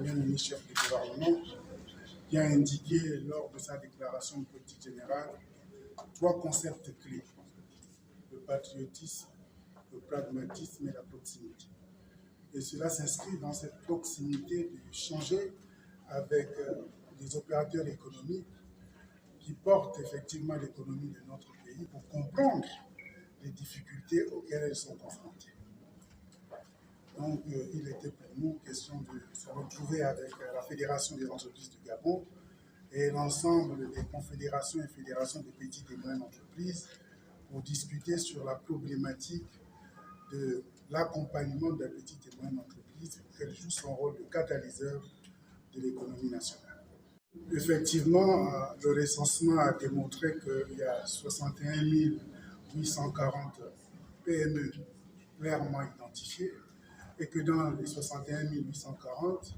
Premier ministre chef du gouvernement, qui a indiqué lors de sa déclaration de politique générale 3 concepts clés: le patriotisme, le pragmatisme et la proximité. Et cela s'inscrit dans cette proximité d'échanger avec les opérateurs économiques qui portent effectivement l'économie de notre pays pour comprendre les difficultés auxquelles elles sont confrontées. Donc, il était pour nous question de se retrouver avec la Fédération des entreprises du Gabon et l'ensemble des confédérations et fédérations des petites et moyennes entreprises pour discuter sur la problématique de l'accompagnement de la petite et moyenne entreprise pour qu'elle joue son rôle de catalyseur de l'économie nationale. Effectivement, le recensement a démontré qu'il y a 61 840 PME clairement identifiées et que dans les 61 840,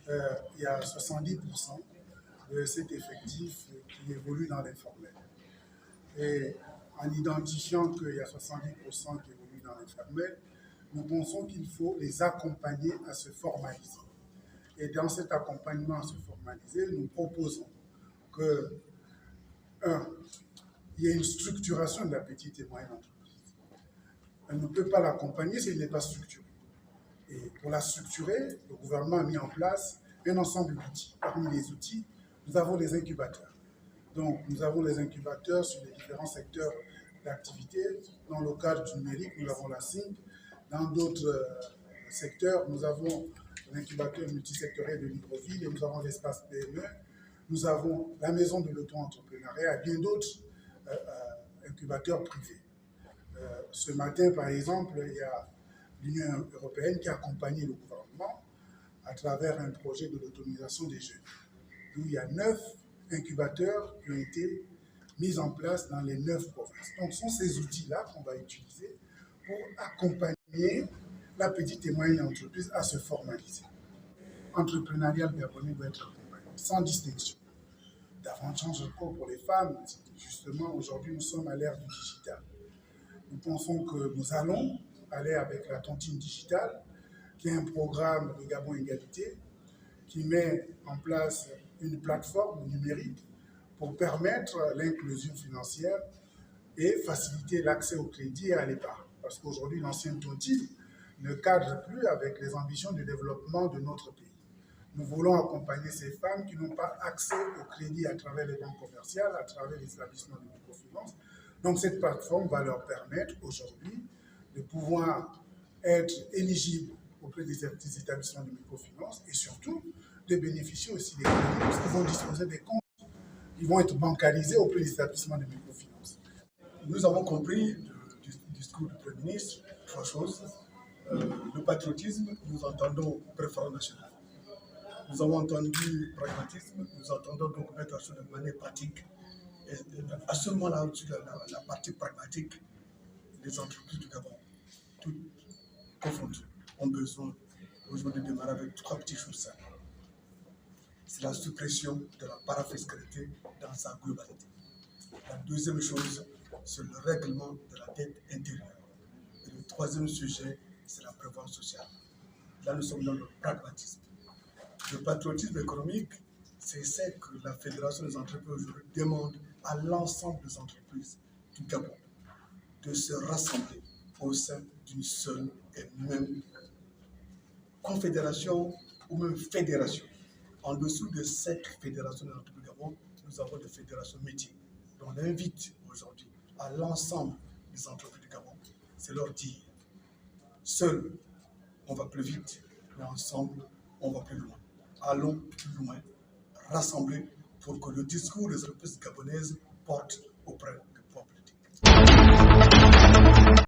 il y a 70% de cet effectif qui évolue dans l'informel. Et en identifiant qu'il y a 70% qui évoluent dans l'informel, nous pensons qu'il faut les accompagner à se formaliser. Et dans cet accompagnement à se formaliser, nous proposons que, il y ait une structuration de la petite et moyenne entreprise. Elle ne peut pas l'accompagner s'il n'est pas structuré. Et pour la structurer, le gouvernement a mis en place un ensemble d'outils. Parmi les outils, nous avons les incubateurs. Donc, nous avons les incubateurs sur les différents secteurs d'activité. Dans le cadre du numérique, nous avons la SINC. Dans d'autres secteurs, nous avons l'incubateur multisectoriel de Libreville et nous avons l'espace PME. Nous avons la maison de l'auto-entrepreneuriat et bien d'autres incubateurs privés. Ce matin, par exemple, il y a l'Union européenne qui a accompagné le gouvernement à travers un projet de l'autonomisation des jeunes, où il y a 9 incubateurs qui ont été mis en place dans les 9 provinces. Donc, ce sont ces outils-là qu'on va utiliser pour accompagner la petite et moyenne entreprise à se formaliser. L'entrepreneuriat gabonais doit être accompagné, sans distinction. Davantage encore pour les femmes, justement, aujourd'hui, nous sommes à l'ère du digital. Nous pensons que nous allons aller avec la tontine digitale, qui est un programme de Gabon Égalité, qui met en place une plateforme numérique pour permettre l'inclusion financière et faciliter l'accès au crédit et à l'épargne. Parce qu'aujourd'hui, l'ancienne tontine ne cadre plus avec les ambitions de développement de notre pays. Nous voulons accompagner ces femmes qui n'ont pas accès au crédit à travers les banques commerciales, à travers les établissements de microfinance. Donc cette plateforme va leur permettre aujourd'hui de pouvoir être éligibles auprès des établissements de microfinance et surtout de bénéficier aussi des crédits parce qu'ils vont disposer des comptes qui vont être bancarisés auprès des établissements de microfinance. Nous avons compris du discours du Premier ministre 3 choses. Le patriotisme, nous entendons préférence nationale. Nous avons entendu pragmatisme, nous entendons donc mettre en chose de manière pratique. Et à ce moment-là, la partie pragmatique, les entreprises du Gabon, toutes confondues, ont besoin aujourd'hui de démarrer avec 3 petites choses simples. C'est la suppression de la parafiscalité dans sa globalité. La deuxième chose, c'est le règlement de la dette intérieure. Et le troisième sujet, c'est la prévoyance sociale. Là, nous sommes dans le pragmatisme. Le patriotisme économique, c'est ce que la Fédération des entreprises aujourd'hui demande à l'ensemble des entreprises du Gabon, de se rassembler au sein d'une seule et même confédération ou même fédération. En dessous de cette fédération des entreprises du Gabon, nous avons des fédérations métiers. Donc on invite aujourd'hui à l'ensemble des entreprises du Gabon, c'est leur dire, seul on va plus vite, mais ensemble on va plus loin. Allons plus loin, rassemblés pour que le discours des entreprises gabonaises porte auprès